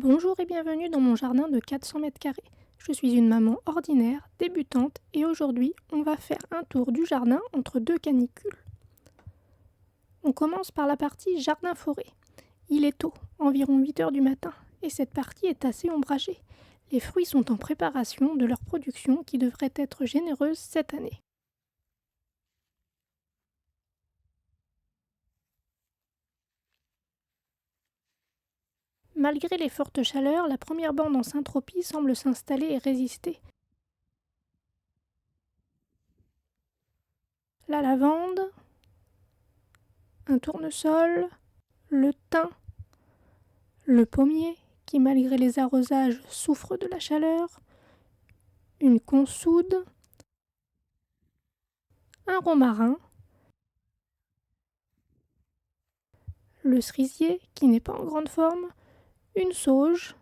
Bonjour et bienvenue dans mon jardin de 400 mètres carrés. Je suis une maman ordinaire, débutante, et aujourd'hui, on va faire un tour du jardin entre deux canicules. On commence par la partie jardin-forêt. Il est tôt, environ 8 heures du matin, et cette partie est assez ombragée. Les fruits sont en préparation de leur production qui devrait être généreuse cette année. Malgré les fortes chaleurs, la première bande en syntropie semble s'installer et résister. La lavande, un tournesol, le thym, le pommier, qui malgré les arrosages souffre de la chaleur, une consoude, un romarin, le cerisier, qui n'est pas en grande forme, une sauge,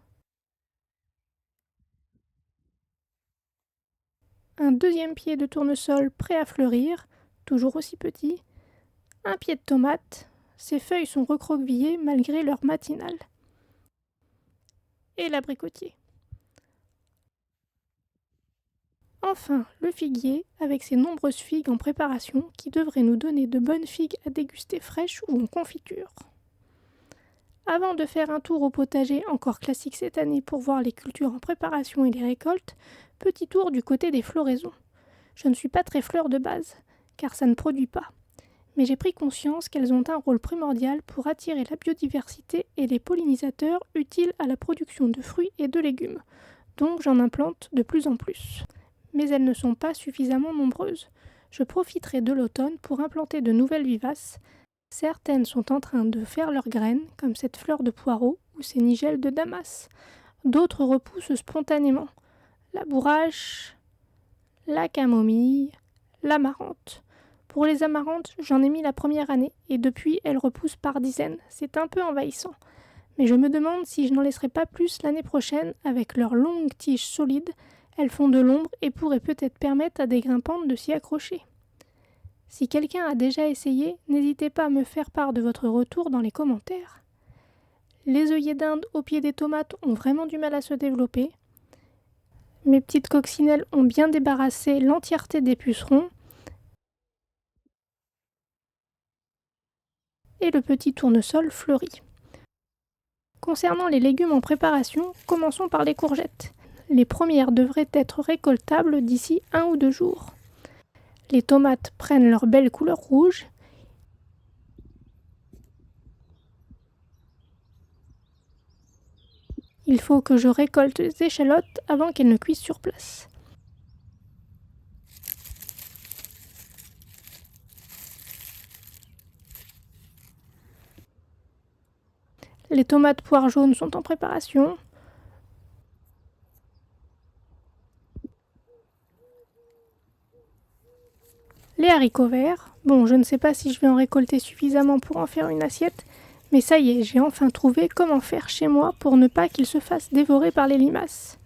un deuxième pied de tournesol prêt à fleurir, toujours aussi petit, un pied de tomate, ses feuilles sont recroquevillées malgré l'heure matinale, et l'abricotier. Enfin, le figuier, avec ses nombreuses figues en préparation qui devraient nous donner de bonnes figues à déguster fraîches ou en confiture. Avant de faire un tour au potager encore classique cette année pour voir les cultures en préparation et les récoltes, petit tour du côté des floraisons. Je ne suis pas très fleur de base, car ça ne produit pas. Mais j'ai pris conscience qu'elles ont un rôle primordial pour attirer la biodiversité et les pollinisateurs utiles à la production de fruits et de légumes. Donc j'en implante de plus en plus. Mais elles ne sont pas suffisamment nombreuses. Je profiterai de l'automne pour implanter de nouvelles vivaces. Certaines sont en train de faire leurs graines, comme cette fleur de poireau ou ces nigelles de Damas. D'autres repoussent spontanément. La bourrache, la camomille, l'amarante. Pour les amarantes, j'en ai mis la première année et depuis, elles repoussent par dizaines. C'est un peu envahissant. Mais je me demande si je n'en laisserai pas plus l'année prochaine avec leurs longues tiges solides. Elles font de l'ombre et pourraient peut-être permettre à des grimpantes de s'y accrocher. Si quelqu'un a déjà essayé, n'hésitez pas à me faire part de votre retour dans les commentaires. Les œillets d'Inde au pied des tomates ont vraiment du mal à se développer. Mes petites coccinelles ont bien débarrassé l'entièreté des pucerons. Et le petit tournesol fleurit. Concernant les légumes en préparation, commençons par les courgettes. Les premières devraient être récoltables d'ici 1 ou 2 jours. Les tomates prennent leur belle couleur rouge. Il faut que je récolte les échalotes avant qu'elles ne cuisent sur place. Les tomates poires jaunes sont en préparation. Les haricots verts. Bon, je ne sais pas si je vais en récolter suffisamment pour en faire une assiette, mais ça y est, j'ai enfin trouvé comment faire chez moi pour ne pas qu'ils se fassent dévorer par les limaces.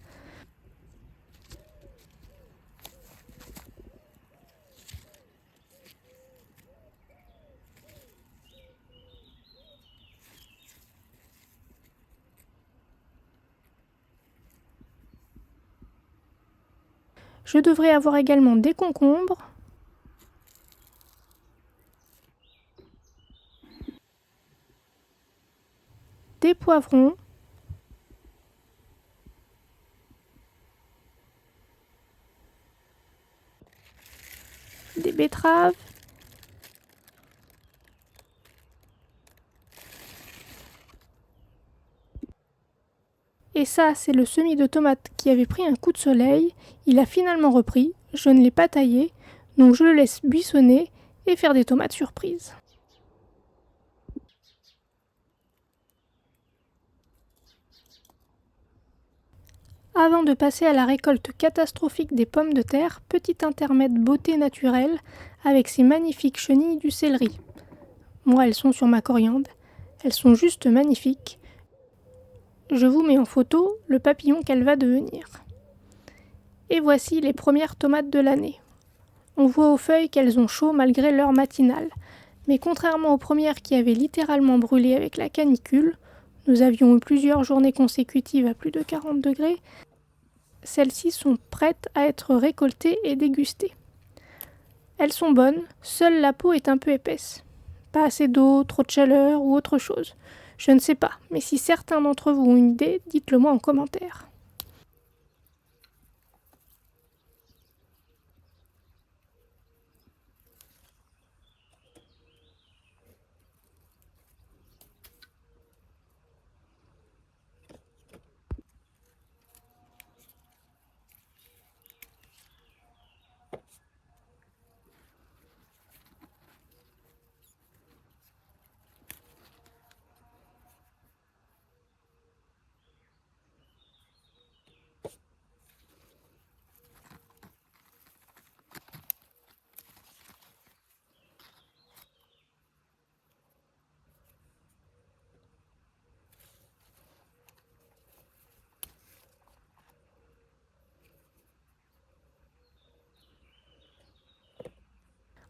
Je devrais avoir également des concombres, des poivrons, des betteraves, et ça, c'est le semis de tomates qui avait pris un coup de soleil. Il a finalement repris, je ne l'ai pas taillé, donc je le laisse buissonner et faire des tomates surprises. Avant de passer à la récolte catastrophique des pommes de terre, petit intermède beauté naturelle avec ces magnifiques chenilles du céleri. Moi, elles sont sur ma coriandre. Elles sont juste magnifiques. Je vous mets en photo le papillon qu'elle va devenir. Et voici les premières tomates de l'année. On voit aux feuilles qu'elles ont chaud malgré l'heure matinale. Mais contrairement aux premières qui avaient littéralement brûlé avec la canicule, Nous avions eu plusieurs journées consécutives à plus de 40 degrés. Celles-ci sont prêtes à être récoltées et dégustées. Elles sont bonnes, seule la peau est un peu épaisse. Pas assez d'eau, trop de chaleur ou autre chose. Je ne sais pas, mais si certains d'entre vous ont une idée, dites-le moi en commentaire.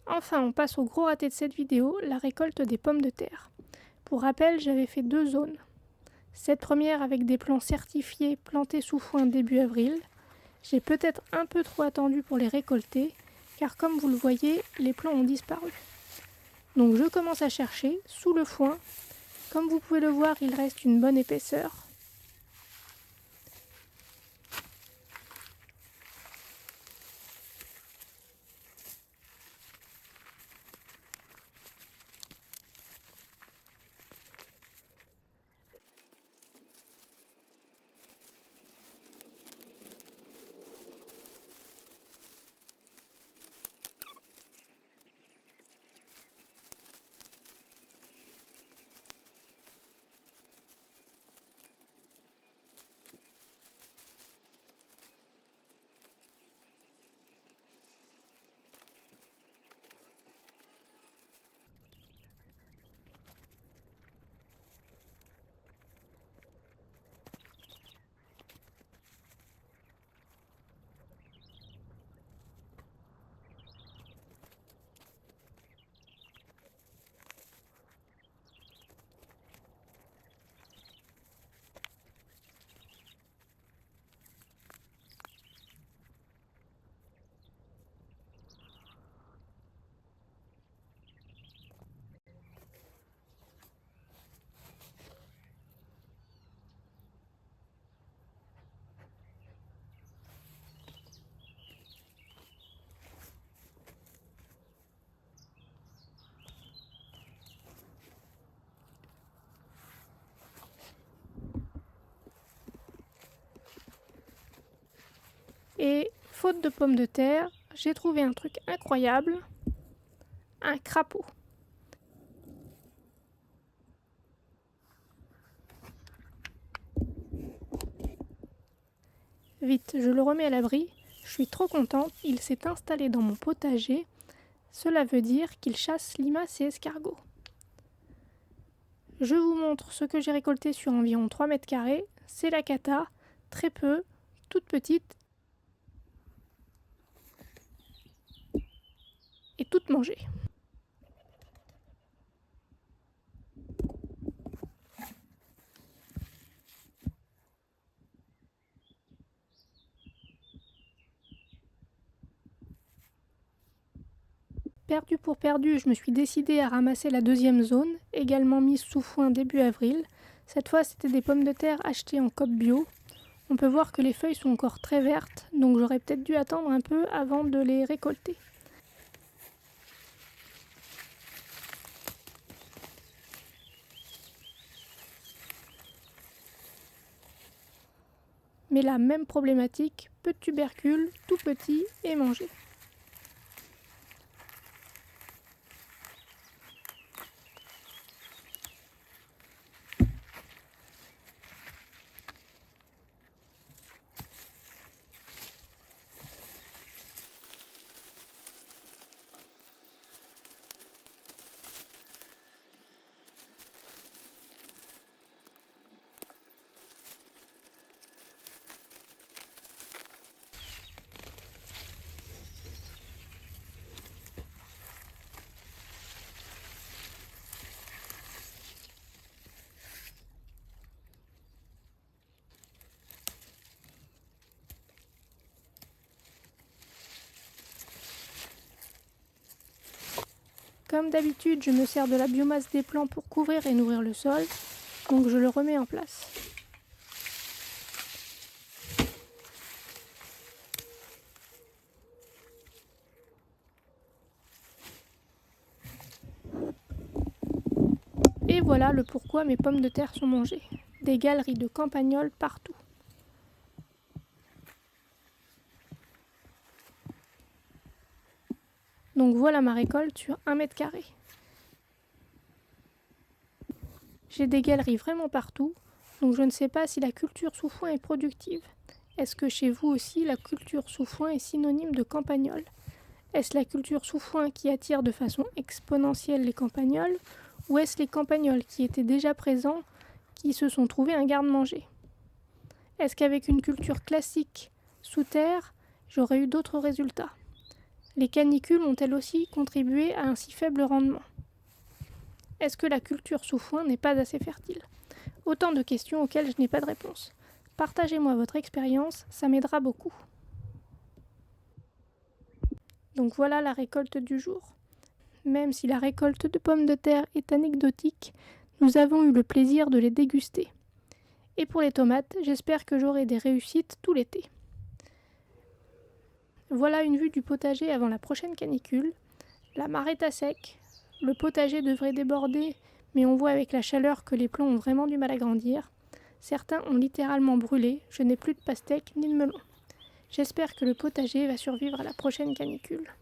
Enfin, on passe au gros raté de cette vidéo, la récolte des pommes de terre. Pour rappel, j'avais fait 2 zones. Cette première avec des plants certifiés plantés sous foin début avril. J'ai peut-être un peu trop attendu pour les récolter, car comme vous le voyez, les plants ont disparu. Donc je commence à chercher sous le foin. Comme vous pouvez le voir, il reste une bonne épaisseur. Et faute de pommes de terre, j'ai trouvé un truc incroyable, un crapaud. Vite, je le remets à l'abri. Je suis trop contente, il s'est installé dans mon potager. Cela veut dire qu'il chasse limaces et escargots. Je vous montre ce que j'ai récolté sur environ 3 mètres carrés. C'est la cata, très peu, toute petite et toute mangée. Perdu pour perdu, je me suis décidée à ramasser la deuxième zone, également mise sous foin début avril. Cette fois, c'était des pommes de terre achetées en coop bio. On peut voir que les feuilles sont encore très vertes, donc j'aurais peut-être dû attendre un peu avant de les récolter. Mais la même problématique, peu de tubercules, tout petits et mangés. d'habitude, je me sers de la biomasse des plants pour couvrir et nourrir le sol, donc je le remets en place. Et voilà le pourquoi mes pommes de terre sont mangées. Des galeries de campagnols partout. Donc voilà ma récolte sur 1 mètre carré. J'ai des galeries vraiment partout, donc je ne sais pas si la culture sous foin est productive. Est-ce que chez vous aussi la culture sous foin est synonyme de campagnol? Est-ce la culture sous foin qui attire de façon exponentielle les campagnols, ou est-ce les campagnols qui étaient déjà présents qui se sont trouvés un garde-manger? Est-ce qu'avec une culture classique sous terre, j'aurais eu d'autres résultats? Les canicules ont-elles aussi contribué à un si faible rendement? Est-ce que la culture sous foin n'est pas assez fertile? Autant de questions auxquelles je n'ai pas de réponse. Partagez-moi votre expérience, ça m'aidera beaucoup. Donc voilà la récolte du jour. Même si la récolte de pommes de terre est anecdotique, nous avons eu le plaisir de les déguster. Et pour les tomates, j'espère que j'aurai des réussites tout l'été. Voilà une vue du potager avant la prochaine canicule. La mare est à sec, le potager devrait déborder, mais on voit avec la chaleur que les plants ont vraiment du mal à grandir. Certains ont littéralement brûlé, je n'ai plus de pastèques ni de melons. J'espère que le potager va survivre à la prochaine canicule.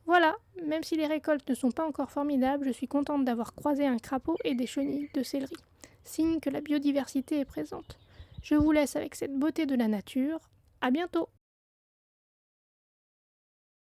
Voilà, même si les récoltes ne sont pas encore formidables, je suis contente d'avoir croisé un crapaud et des chenilles de céleri, signe que la biodiversité est présente. Je vous laisse avec cette beauté de la nature. À bientôt!